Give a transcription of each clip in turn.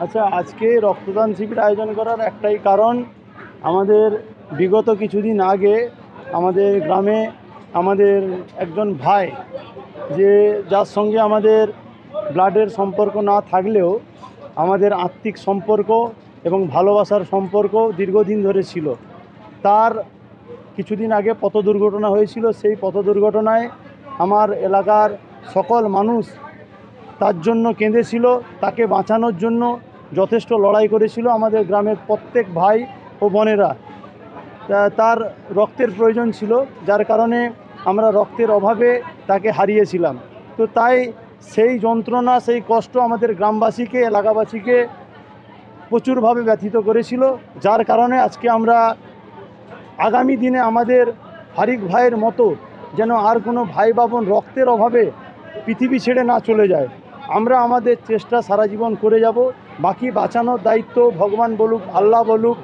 আচ্ছা, আজকে রক্তদান শিবির আয়োজন করার একটাই কারণ, আমাদের বিগত কিছুদিন আগে আমাদের গ্রামে আমাদের একজন ভাই, যার সঙ্গে আমাদের ব্লাডের সম্পর্ক না থাকলেও আমাদের আত্মিক সম্পর্ক এবং ভালোবাসার সম্পর্ক দীর্ঘদিন ধরে ছিল, তার কিছুদিন আগে পথ দুর্ঘটনা হয়েছিল। সেই পথ দুর্ঘটনায় আমার এলাকার সকল মানুষ তার জন্য কেঁদেছিল, তাকে বাঁচানোর জন্য যথেষ্ট লড়াই করেছিল। আমাদের গ্রামের প্রত্যেক ভাই ও বোনেরা, তার রক্তের প্রয়োজন ছিল, যার কারণে আমরা রক্তের অভাবে তাকে হারিয়েছিলাম। তো তাই সেই যন্ত্রণা, সেই কষ্ট আমাদের গ্রামবাসীকে, এলাকাবাসীকে প্রচুরভাবে ব্যথিত করেছিল, যার কারণে আজকে আমরা আগামী দিনে আমাদের ফারিক ভাইয়ের মতো যেন আর কোনো ভাই বা বোন রক্তের অভাবে পৃথিবী ছেড়ে না চলে যায়, আমরা আমাদের চেষ্টা সারা জীবন করে যাব। বাকি বাঁচানোর দায়িত্ব ভগবান বলুক, আল্লাহ বলুক,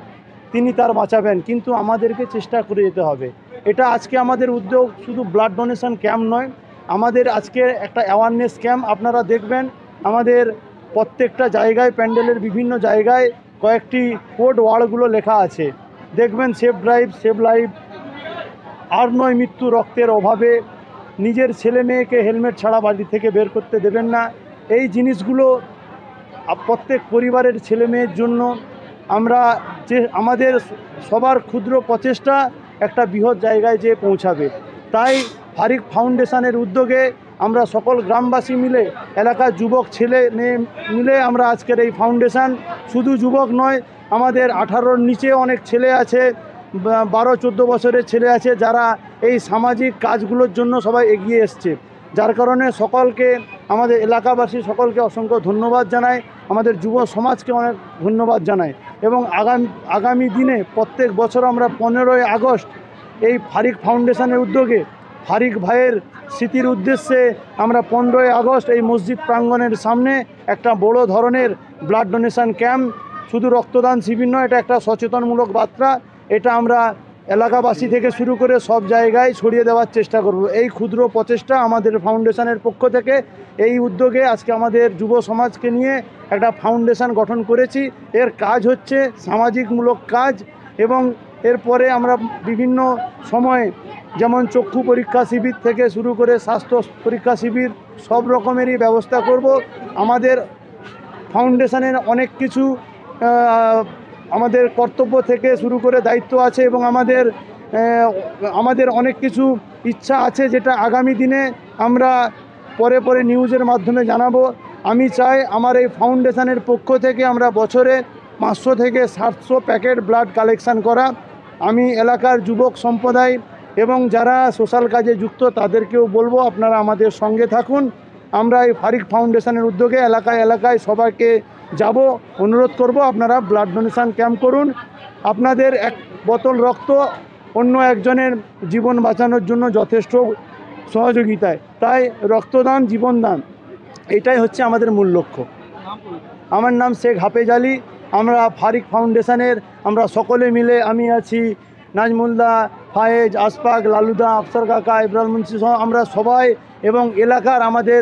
তিনি তার বাঁচাবেন, কিন্তু আমাদেরকে চেষ্টা করে যেতে হবে। এটা আজকে আমাদের উদ্যোগ শুধু ব্লাড ডোনেশন ক্যাম্প নয়, আমাদের আজকে একটা অ্যাওয়ারনেস ক্যাম্প। আপনারা দেখবেন আমাদের প্রত্যেকটা জায়গায়, প্যান্ডেলের বিভিন্ন জায়গায় কয়েকটি কোড ওয়ার্ডগুলো লেখা আছে, দেখবেন সেভ ড্রাইভ, সেভ লাইফ, আর নয় মৃত্যু রক্তের অভাবে, নিজের ছেলে মেয়েকে হেলমেট ছাড়া বাড়ি থেকে বের করতে দেবেন না। এই জিনিসগুলো প্রত্যেক পরিবারের ছেলে মেয়ের জন্য আমরা আমাদের সবার ক্ষুদ্র প্রচেষ্টা একটা বৃহৎ জায়গায় যেয়ে পৌঁছাবে। তাই ফারিক ফাউন্ডেশনের উদ্যোগে আমরা সকল গ্রামবাসী মিলে, এলাকার যুবক ছেলে মেয়ে মিলে আমরা আজকের এই ফাউন্ডেশন, শুধু যুবক নয়, আমাদের 18-র নিচে অনেক ছেলে আছে, 12-14 বছরের ছেলে আছে, যারা এই সামাজিক কাজগুলোর জন্য সবাই এগিয়ে এসছে। যার কারণে সকলকে, আমাদের এলাকাবাসী সকলকে অসংখ্য ধন্যবাদ জানাই, আমাদের যুব সমাজকে অনেক ধন্যবাদ জানাই। এবং আগামী দিনে প্রত্যেক বছর আমরা 15ই আগস্ট এই ফারিক ফাউন্ডেশনের উদ্যোগে ফারিক ভাইয়ের স্মৃতির উদ্দেশ্যে আমরা 15ই আগস্ট এই মসজিদ প্রাঙ্গণের সামনে একটা বড় ধরনের ব্লাড ডোনেশন ক্যাম্প, শুধু রক্তদান শিবির নয়, এটা একটা সচেতনমূলক বার্তা, এটা আমরা এলাকাবাসী থেকে শুরু করে সব জায়গায় ছড়িয়ে দেওয়ার চেষ্টা করব। এই ক্ষুদ্র প্রচেষ্টা আমাদের ফাউন্ডেশনের পক্ষ থেকে, এই উদ্যোগে আজকে আমাদের যুব সমাজকে নিয়ে একটা ফাউন্ডেশন গঠন করেছি। এর কাজ হচ্ছে সামাজিকমূলক কাজ, এবং এরপরে আমরা বিভিন্ন সময়ে, যেমন চক্ষু পরীক্ষা শিবির থেকে শুরু করে স্বাস্থ্য পরীক্ষা শিবির, সব রকমেরই ব্যবস্থা করব। আমাদের ফাউন্ডেশনের অনেক কিছু আমাদের কর্তব্য থেকে শুরু করে দায়িত্ব আছে, এবং আমাদের অনেক কিছু ইচ্ছা আছে, যেটা আগামী দিনে আমরা পরে নিউজের মাধ্যমে জানাবো। আমি চাই আমার এই ফাউন্ডেশনের পক্ষ থেকে আমরা বছরে 500 থেকে 700 প্যাকেট ব্লাড কালেকশান করা। আমি এলাকার যুবক সম্প্রদায় এবং যারা সোশ্যাল কাজে যুক্ত তাদেরকেও বলবো, আপনারা আমাদের সঙ্গে থাকুন। আমরা এই ফারিক ফাউন্ডেশনের উদ্যোগে এলাকায় এলাকায় সবাইকে যাব, অনুরোধ করব, আপনারা ব্লাড ডোনেশন ক্যাম্প করুন। আপনাদের এক বোতল রক্ত অন্য একজনের জীবন বাঁচানোর জন্য যথেষ্ট সহযোগিতায়। তাই রক্তদান জীবনদান, এটাই হচ্ছে আমাদের মূল লক্ষ্য। আমার নাম শেখ হাফেজ আলী। আমরা ফারিক ফাউন্ডেশনের আমরা সকলে মিলে, আমি আছি, নাজমুলদা, ফায়েজ, আশফাক, লালুদা, আফসর কাকা, ইব্রাহিম মুন্সি সহ আমরা সবাই, এবং এলাকার আমাদের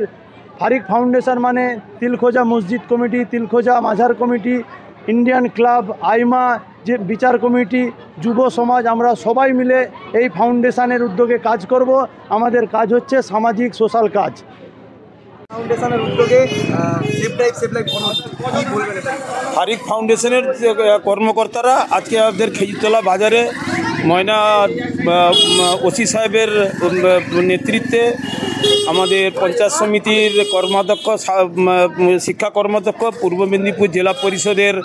ফারিক ফাউন্ডেশন মানে তিলখোজা মসজিদ কমিটি, তিলখোজা মাঝার কমিটি, ইন্ডিয়ান ক্লাব, আইমা যে বিচার কমিটি, যুব সমাজ, আমরা সবাই মিলে এই ফাউন্ডেশনের উদ্যোগে কাজ করব। আমাদের কাজ হচ্ছে সামাজিক সোশ্যাল কাজ। ফাউন্ডেশনের উদ্যোগে সেভ ড্রাইভ সেভ লাইফ কি বলবেন? ফারিক ফাউন্ডেশনের কর্মকর্তারা আজকে আমাদের খেজুরতলা বাজারে ময়না ওসি সাহেবের নেতৃত্বে আমাদের পঞ্চায়েত সমিতির কর্মাধ্যক্ষ, শিক্ষা কর্মাধ্যক্ষ, পূর্ব মেদিনীপুর জেলা পরিষদের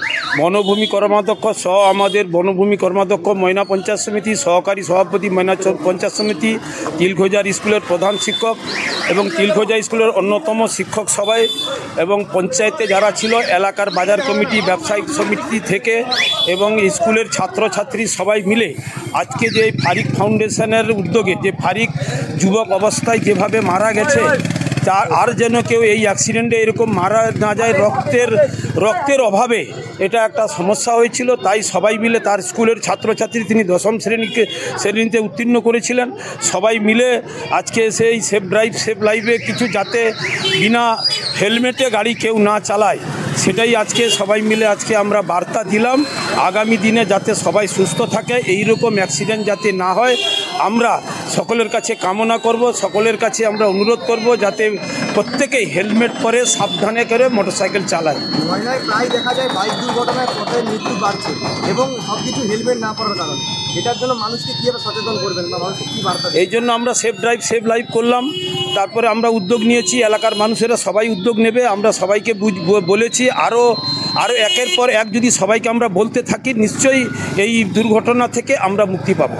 বনভূমি কর্মাধ্যক্ষ সহ আমাদের বনভূমি কর্মাধ্যক্ষ, ময়না পঞ্চায়েত সমিতি সহকারী সভাপতি, ময়না পঞ্চায়েত সমিতি, তিলখোজার স্কুলের প্রধান শিক্ষক এবং তিলখোজা স্কুলের অন্যতম শিক্ষক সবাই, এবং পঞ্চায়েতে যারা ছিল, এলাকার বাজার কমিটি, ব্যবসায়িক সমিতি থেকে এবং স্কুলের ছাত্রছাত্রী সবাই মিলে আজকে যে ফারিক ফাউন্ডেশনের উদ্যোগে, যে ফারিক যুবক অবস্থায় যেভাবে মারা গেছে, আর যেন কেউ এই অ্যাক্সিডেন্টে এরকম মারা না যায় রক্তের অভাবে, এটা একটা সমস্যা হয়েছিল। তাই সবাই মিলে, তার স্কুলের ছাত্রছাত্রী, তিনি 10ম শ্রেণীতে উত্তীর্ণ করেছিলেন, সবাই মিলে আজকে সেই সেভ ড্রাইভ সেভ লাইফে কিছু, যাতে বিনা হেলমেটে গাড়ি কেউ না চালায়, সেটাই আজকে সবাই মিলে আজকে আমরা বার্তা দিলাম, আগামী দিনে যাতে সবাই সুস্থ থাকে, এই রকম অ্যাক্সিডেন্ট যাতে না হয় আমরা সকলের কাছে কামনা করব, সকলের কাছে আমরা অনুরোধ করব যাতে প্রত্যেকেই হেলমেট পরে সাবধানে করে মোটরসাইকেল চালায়। ময়নায় প্রায় দেখা যায় বাইক দুর্ঘটনায় পথে মৃত্যু বাড়ছে এবং সব কিছু হেলমেট না পরার কারণে। এটার জন্য মানুষকে কীভাবে সচেতন করবেন বা মানুষকে কী বার্তা দেবেন? এই জন্য আমরা সেফ ড্রাইভ সেভ লাইফ করলাম, তারপরে আমরা উদ্যোগ নিয়েছি, এলাকার মানুষেরা সবাই উদ্যোগ নেবে, আমরা সবাইকে বলেছি। আরও একের পর এক যদি সবাইকে আমরা বলতে থাকি, নিশ্চয়ই এই দুর্ঘটনা থেকে আমরা মুক্তি পাবো।